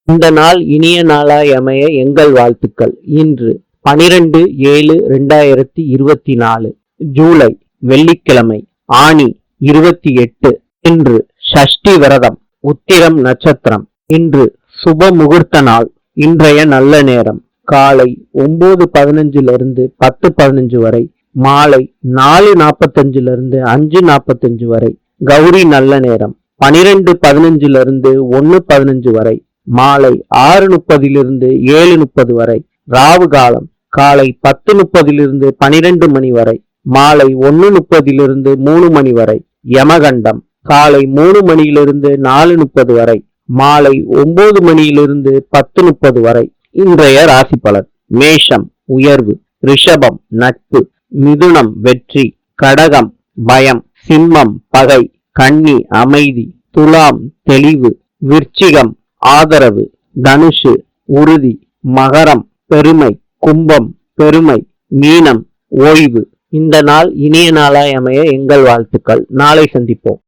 இந்த நாள் இனிய நாளாய் அமைய எங்கள் வாழ்த்துக்கள். இன்று 12/7/2024 ஜூலை வெள்ளிக்கிழமை ஆணி 28. இன்று சஷ்டி விரதம், உத்திரம் நட்சத்திரம். இன்று சுப முகூர்த்த நாள். இன்றைய நல்ல நேரம் காலை 9:15 10:15 வரை, மாலை 4:45 5:45 வரை. கௌரி நல்ல நேரம் 12:15 1:15 வரை, மாலை 6:30 7:30 வரை. ராவு காலம் காலை 10:30 12 மணி வரை, மாலை 1:30 3 மணி வரை. யமகண்டம் காலை 3 மணியிலிருந்து 4:30 வரை, மாலை 9 மணியிலிருந்து 10:30 வரை. இன்றைய ராசி பலன். மேஷம் உயர்வு, ரிஷபம் நட்பு, மிதுனம் வெற்றி, கடகம் பயம், சிம்மம் பகை, கன்னி அமைதி, துலாம் தெளிவு, விருச்சிகம் ஆதரவு, தனுஷு உறுதி, மகரம் பெருமை, கும்பம் பெருமை, மீனம் ஓய்வு. இந்த நாள் இனிய நாளாய் அமைய எங்கள் வாழ்த்துக்கள். நாளை சந்திப்போம்.